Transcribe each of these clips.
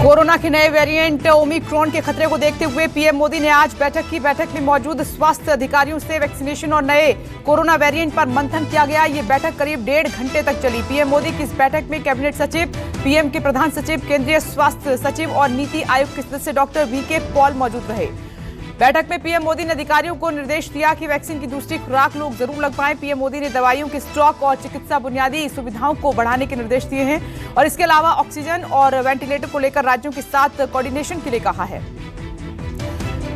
Corona के नए variant Omicron के खतरे को देखते हुए पीएम मोदी ने आज बैठक में मौजूद स्वास्थ्य अधिकारियों से वैक्सीनेशन और नए कोरोना वेरिएंट पर मंथन किया गया। ये बैठक करीब 1.5 घंटे तक चली। पीएम मोदी की इस बैठक में कैबिनेट सचिव, पीएम के प्रधान सचिव, केंद्रीय स्वास्थ्य सचिव और नीति आयोग के सदस्य डॉक्टर वीके पॉल मौजूद रहे। बैठक में पीएम मोदी ने अधिकारियों को निर्देश दिया कि वैक्सीन की दूसरी खुराक लोग जरूर लगवाएं। पीएम मोदी ने दवाइयों के स्टॉक और चिकित्सा बुनियादी सुविधाओं को बढ़ाने के निर्देश दिए हैं और इसके अलावा ऑक्सीजन और वेंटिलेटर को लेकर राज्यों के साथ कोऑर्डिनेशन के लिए कहा है।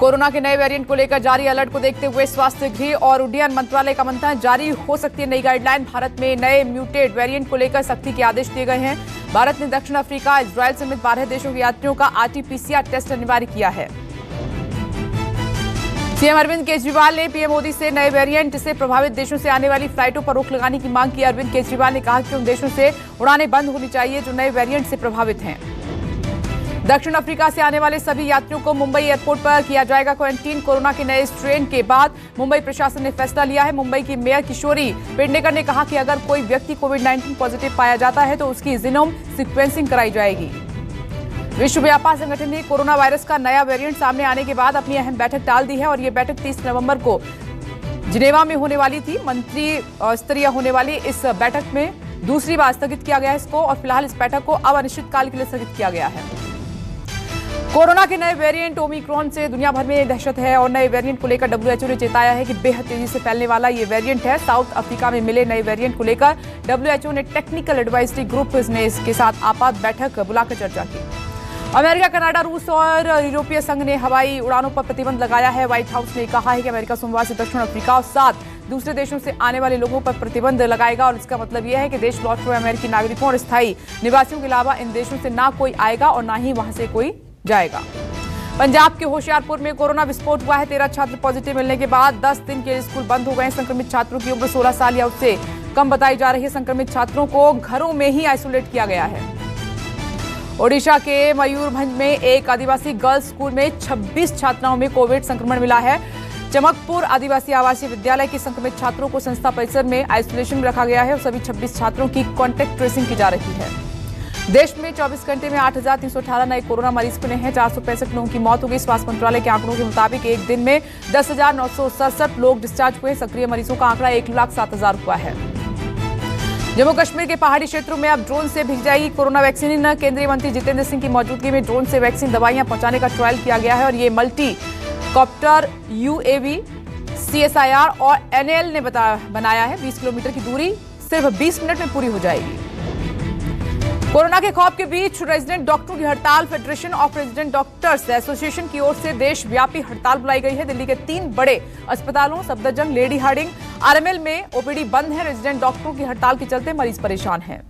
कोरोना के नए वेरिएंट को लेकर जारी अलर्ट को देखते हुए स्वास्थ्य, गृह और उड्डयन मंत्रालय का मंथन जारी हो सकती है नई गाइडलाइन। भारत में नए म्यूटेड वेरिएंट को लेकर सख्ती के आदेश दिए गए हैं। भारत ने दक्षिण अफ्रीका, इजरायल समेत 12 देशों के यात्रियों का RT-PCR टेस्ट अनिवार्य किया है। सीएम अरविंद केजरीवाल ने पीएम मोदी से नए वेरिएंट से प्रभावित देशों से आने वाली फ्लाइटों पर रोक लगाने की मांग की। अरविंद केजरीवाल ने कहा कि उन देशों से उड़ानें बंद होनी चाहिए जो नए वेरिएंट से प्रभावित हैं। दक्षिण अफ्रीका से आने वाले सभी यात्रियों को मुंबई एयरपोर्ट पर किया जाएगा क्वारंटीन। कोरोना के नए स्ट्रेन के बाद मुंबई प्रशासन ने फैसला लिया है। मुंबई की मेयर किशोरी पेडनेकर ने कहा कि अगर कोई व्यक्ति कोविड-19 पॉजिटिव पाया जाता है तो उसकी जीनोम सीक्वेंसिंग कराई जाएगी। विश्व व्यापार संगठन ने कोरोना वायरस का नया वेरिएंट सामने आने के बाद अपनी अहम बैठक टाल दी है और ये बैठक 30 नवंबर को जिनेवा में होने वाली थी। मंत्री स्तरीय होने वाली इस बैठक में दूसरी बार स्थगित किया गया है इसको और फिलहाल इस बैठक को अब अनिश्चितकाल के लिए स्थगित किया गया है। कोरोना के नए वेरिएंट ओमिक्रॉन से दुनिया भर में दहशत है और नए वेरिएंट को लेकर WHO ने चेताया है कि बेहद तेजी से फैलने वाला ये वेरिएंट है। साउथ अफ्रीका में मिले नए वेरिएंट को लेकर WHO ने टेक्निकल एडवाइजरी ग्रुप ने इसके साथ आपात बैठक बुलाकर चर्चा की। अमेरिका, कनाडा, रूस और यूरोपीय संघ ने हवाई उड़ानों पर प्रतिबंध लगाया है। व्हाइट हाउस ने कहा है कि अमेरिका सोमवार से दक्षिण अफ्रीका और 7 दूसरे देशों से आने वाले लोगों पर प्रतिबंध लगाएगा और इसका मतलब यह है कि देश लौट रहे अमेरिकी नागरिकों और स्थायी निवासियों के अलावा इन देशों से ना कोई आएगा और ना ही वहां से कोई जाएगा। पंजाब के होशियारपुर में कोरोना विस्फोट हुआ है। 13 छात्र पॉजिटिव मिलने के बाद 10 दिन के स्कूल बंद हो गए। संक्रमित छात्रों की उम्र 16 साल या उससे कम बताई जा रही है। संक्रमित छात्रों को घरों में ही आइसोलेट किया गया है। ओडिशा के मयूरभंज में एक आदिवासी गर्ल्स स्कूल में 26 छात्राओं में कोविड संक्रमण मिला है। चमकपुर आदिवासी आवासीय विद्यालय के संक्रमित छात्रों को संस्था परिसर में आइसोलेशन में रखा गया है और सभी 26 छात्रों की कॉन्टैक्ट ट्रेसिंग की जा रही है। देश में 24 घंटे में 8,318 नए कोरोना मरीज मिले हैं। 465 लोगों की मौत हो गई। स्वास्थ्य मंत्रालय के आंकड़ों के मुताबिक एक दिन में 10,967 लोग डिस्चार्ज हुए। सक्रिय मरीजों का आंकड़ा 1,07,000 हुआ है। जम्मू कश्मीर के पहाड़ी क्षेत्रों में अब ड्रोन से भेजी जाएगी कोरोना वैक्सीन। केंद्रीय मंत्री जितेंद्र सिंह की मौजूदगी में ड्रोन से वैक्सीन दवाइयां पहुंचाने का ट्रायल किया गया है और ये मल्टी कॉप्टर UAV CSIR और NAL ने बनाया है। 20 किलोमीटर की दूरी सिर्फ 20 मिनट में पूरी हो जाएगी। कोरोना के खौफ के बीच रेजिडेंट डॉक्टरों की हड़ताल। Federation of resident doctors association की ओर से देशव्यापी हड़ताल बुलाई गई है। दिल्ली के 3 बड़े अस्पतालों सफदरजंग, लेडी हार्डिंग, RML में OPD बंद है। रेजिडेंट डॉक्टरों की हड़ताल के चलते मरीज परेशान हैं।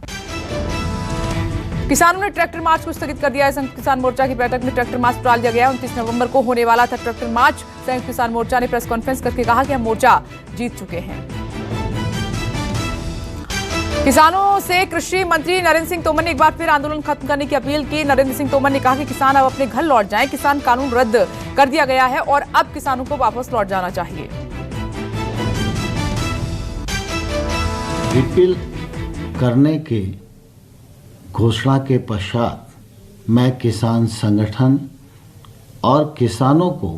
किसानों ने ट्रैक्टर मार्च को स्थगित कर दिया है। संयुक्त किसान मोर्चा की बैठक में ट्रैक्टर मार्च टाल दिया गया। 29 नवंबर को होने वाला था ट्रैक्टर मार्च। संयुक्त किसान मोर्चा ने प्रेस कॉन्फ्रेंस करके कहा कि हम मोर्चा जीत चुके हैं। किसानों से कृषि मंत्री नरेंद्र सिंह तोमर ने एक बार फिर आंदोलन खत्म करने की अपील की। नरेंद्र सिंह तोमर ने कहा कि किसान अब अपने घर लौट जाएं। किसान कानून रद्द कर दिया गया है और अब किसानों को वापस लौट जाना चाहिए। रिपील करने की घोषणा के पश्चात मैं किसान संगठन और किसानों को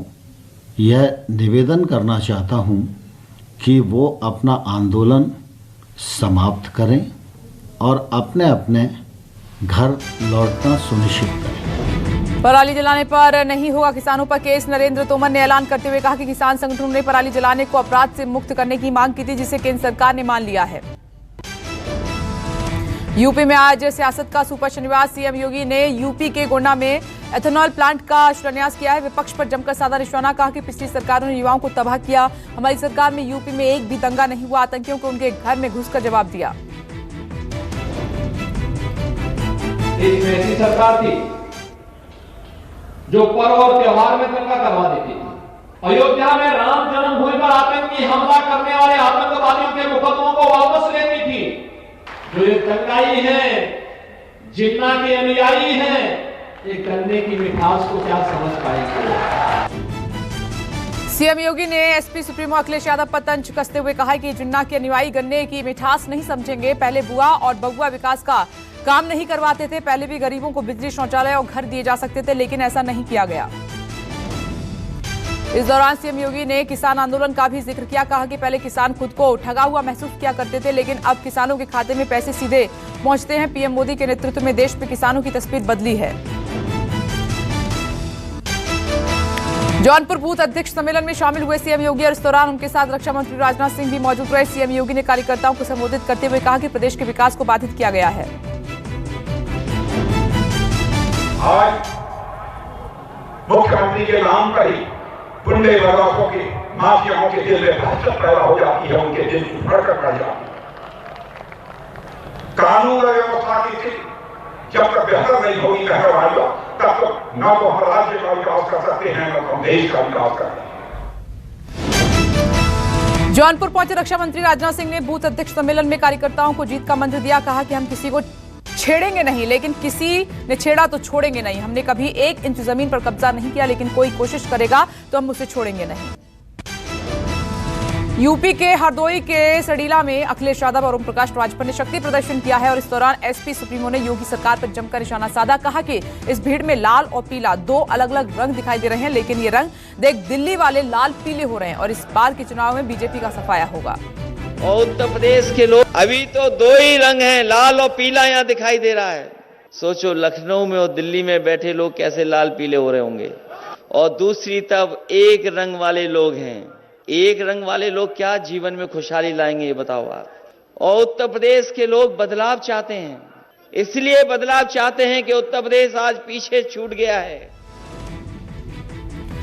यह निवेदन करना चाहता हूं कि वो अपना आंदोलन समाप्त करें और अपने अपने घर लौटना सुनिश्चित करें। पराली जलाने पर नहीं होगा किसानों पर केस। नरेंद्र तोमर ने ऐलान करते हुए कहा कि किसान संगठनों ने पराली जलाने को अपराध से मुक्त करने की मांग की थी जिसे केंद्र सरकार ने मान लिया है। यूपी में आज सियासत का सुपर शनिवार। सीएम योगी ने यूपी के गोंडा में एथेनॉल प्लांट का शिलान्यास किया है। विपक्ष पर जमकर साधा निशाना। कहा कि पिछली सरकारों ने युवाओं को तबाह किया। हमारी सरकार में यूपी में एक भी दंगा नहीं हुआ। आतंकियों को उनके घर में घुसकर जवाब दिया। देश में ऐसी सरकार थी जो पर्व और त्योहार में दंगा करवा देती थी। अयोध्या में राम जन्मभूमि पर आतंकी हमला करने वाले आतंकवादियों के मुकदमों को वापस लेती थी। जो ये दंगाई है, जिन्ना के अनुयायी हैं, ये गन्ने की मिठास को क्या समझ पाएंगे। सीएम योगी ने एसपी सुप्रीमो अखिलेश यादव पर तंज कसते हुए कहा कि जिन्ना के अनुयायी गन्ने की मिठास नहीं समझेंगे। पहले बुआ और बबुआ विकास का काम नहीं करवाते थे। पहले भी गरीबों को बिजली, शौचालय और घर दिए जा सकते थे, लेकिन ऐसा नहीं किया गया। इस दौरान सीएम योगी ने किसान आंदोलन का भी जिक्र किया। कहा कि पहले किसान खुद को ठगा हुआ महसूस किया करते थे, लेकिन अब किसानों के खाते में पैसे सीधे पहुंचते हैं। पीएम मोदी के नेतृत्व में देश में किसानों की तस्वीर बदली है। जौनपुर बूथ अध्यक्ष सम्मेलन में शामिल हुए सीएम योगी और इस दौरान उनके साथ रक्षा मंत्री राजनाथ सिंह भी मौजूद रहे। सीएम योगी ने कार्यकर्ताओं को संबोधित करते हुए कहा कि प्रदेश के विकास को बाधित किया गया है। आज मुख्यमंत्री के नाम पर ही गुंडे बदमाशों के, माफियाओं के दिल में दहशत पैदा हो जाती है, उनके दिल की धड़कन बढ़ जाती है। कानून और व्यवस्था की स्थिति जब तक बेहतर नहीं होगी महरवाली, तब तक न तो हम राज्य का विकास कर सकते हैं, न तो हम देश का विकास कर सकते हैं। जौनपुर पहुंचे रक्षा मंत्री राजनाथ सिंह ने बूथ अध्यक्ष सम्मेलन में कार्यकर्ताओं को जीत का मंत्र दिया। कहा कि हम किसी को छेड़ेंगे नहीं, लेकिन किसी ने छेड़ा तो छोड़ेंगे नहीं। हमने कभी 1 इंच जमीन पर कब्जा नहीं किया, लेकिन कोई कोशिश करेगा तो हम उसे छोड़ेंगे नहीं। यूपी के हरदोई के सडीला में अखिलेश यादव और ओम प्रकाश राजभर ने शक्ति प्रदर्शन किया है और इस दौरान एसपी सुप्रीमो ने योगी सरकार पर जमकर निशाना साधा। कहा कि इस भीड़ में लाल और पीला 2 अलग अलग रंग दिखाई दे रहे हैं, लेकिन ये रंग देख दिल्ली वाले लाल पीले हो रहे हैं और इस बार के चुनाव में बीजेपी का सफाया होगा। और उत्तर प्रदेश के लोग, अभी तो 2 ही रंग हैं, लाल और पीला यहाँ दिखाई दे रहा है। सोचो लखनऊ में और दिल्ली में बैठे लोग कैसे लाल पीले हो रहे होंगे। और दूसरी तरफ 1 रंग वाले लोग हैं। 1 रंग वाले लोग क्या जीवन में खुशहाली लाएंगे, ये बताओ आप। और उत्तर प्रदेश के लोग बदलाव चाहते हैं, इसलिए बदलाव चाहते हैं कि उत्तर प्रदेश आज पीछे छूट गया है।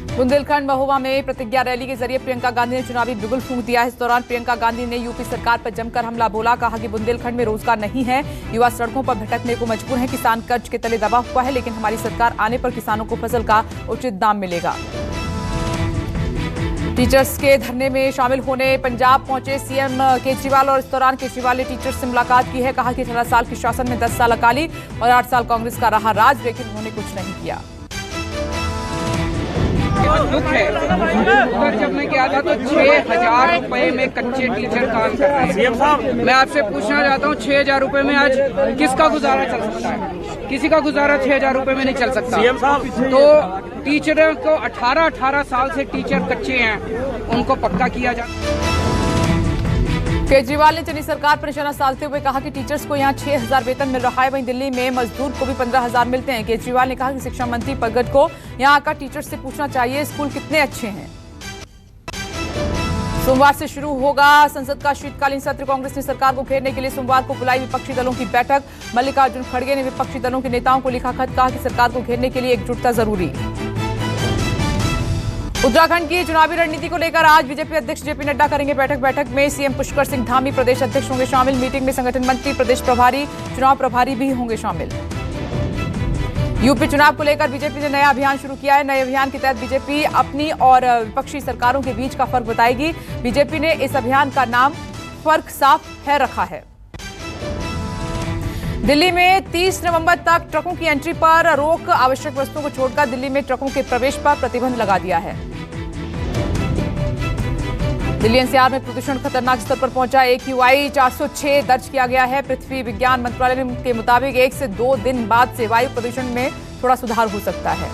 बुंदेलखंड महोबा में प्रतिज्ञा रैली के जरिए प्रियंका गांधी ने चुनावी बिगुल फूंक दिया। इस दौरान प्रियंका गांधी ने यूपी सरकार पर जमकर हमला बोला। कहा कि बुंदेलखंड में रोजगार नहीं है, युवा सड़कों पर भटकने को मजबूर हैं, किसान कर्ज के तले दबा हुआ है, लेकिन हमारी सरकार आने पर किसानों को फसल का उचित दाम मिलेगा। टीचर्स के धरने में शामिल होने पंजाब पहुंचे सीएम केजरीवाल और इस दौरान केजरीवाल ने टीचर्स से मुलाकात की है। कहा कि 18 साल के शासन में 10 साल अकाली और 8 साल कांग्रेस का रहा राज, लेकिन उन्होंने कुछ नहीं किया। दुख है, उधर जब मैं गया था तो 6,000 रुपए में कच्चे टीचर काम कर रहे हैं। मैं आपसे पूछना चाहता हूँ 6,000 रुपए में आज किसका गुजारा चल सकता है? किसी का गुजारा 6,000 रुपए में नहीं चल सकता। तो टीचरों को 18 साल से टीचर कच्चे हैं, उनको पक्का किया जाए। केजरीवाल ने चनी सरकार पर निशाना साधते हुए कहा कि टीचर्स को यहां 6,000 वेतन मिल रहा है, वहीं दिल्ली में मजदूर को भी 15,000 मिलते हैं। केजरीवाल ने कहा कि शिक्षा मंत्री पगट को यहां आकर टीचर्स से पूछना चाहिए स्कूल कितने अच्छे हैं। सोमवार से शुरू होगा संसद का शीतकालीन सत्र। कांग्रेस ने सरकार को घेरने के लिए सोमवार को बुलाई विपक्षी दलों की बैठक। मल्लिकार्जुन खड़गे ने विपक्षी दलों के नेताओं को लिखा खत। कहा कि सरकार को घेरने के लिए एकजुटता जरूरी। उत्तराखंड की चुनावी रणनीति को लेकर आज बीजेपी अध्यक्ष जेपी नड्डा करेंगे बैठक में सीएम पुष्कर सिंह धामी प्रदेश अध्यक्ष होंगे शामिल। मीटिंग में संगठन मंत्री, प्रदेश प्रभारी, चुनाव प्रभारी भी होंगे शामिल। यूपी चुनाव को लेकर बीजेपी ने नया अभियान शुरू किया है। नए अभियान के तहत बीजेपी अपनी और विपक्षी सरकारों के बीच का फर्क बताएगी। बीजेपी ने इस अभियान का नाम फर्क साफ है रखा है। दिल्ली में 30 नवंबर तक ट्रकों की एंट्री पर रोक, आवश्यक वस्तुओं को छोड़कर दिल्ली में ट्रकों के प्रवेश पर प्रतिबंध लगा दिया है। दिल्ली एनसीआर में प्रदूषण खतरनाक स्तर पर पहुंचा। AQI 406 दर्ज किया गया है। पृथ्वी विज्ञान मंत्रालय के मुताबिक 1 से 2 दिन बाद से वायु प्रदूषण में थोड़ा सुधार हो सकता है।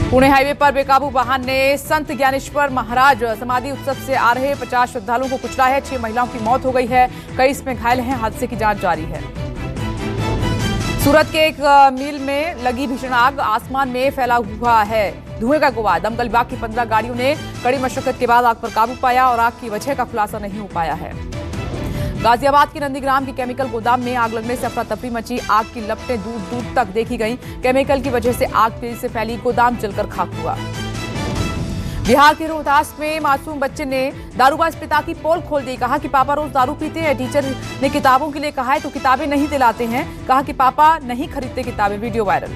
पुणे हाईवे पर बेकाबू वाहन ने संत ज्ञानेश्वर महाराज समाधि उत्सव से आ रहे 50 श्रद्धालुओं को कुचला है। 6 महिलाओं की मौत हो गई है, कई इसमें घायल हैं। हादसे की जांच जारी है। सूरत के एक मिल में लगी भीषण आग, आसमान में फैला हुआ है धुएं का गोवा। दमकल विभाग की 15 गाड़ियों ने कड़ी मशक्कत के बाद आग पर काबू पाया और आग की वजह का खुलासा नहीं हो पाया है। गाजियाबाद के नंदीग्राम के केमिकल गोदाम में आग लगने से अफरा तफरी मची। आग की लपटें दूर दूर तक देखी गईं। केमिकल की वजह से आग तेजी से फैली, गोदाम जलकर खाक हुआ। बिहार के रोहतास में मासूम बच्चे ने दारूबाज पिता की पोल खोल दी। कहा कि पापा रोज दारू पीते हैं, टीचर ने किताबों के लिए कहा है तो किताबें नहीं दिलाते हैं। कहा कि पापा नहीं खरीदते किताबें, वीडियो वायरल।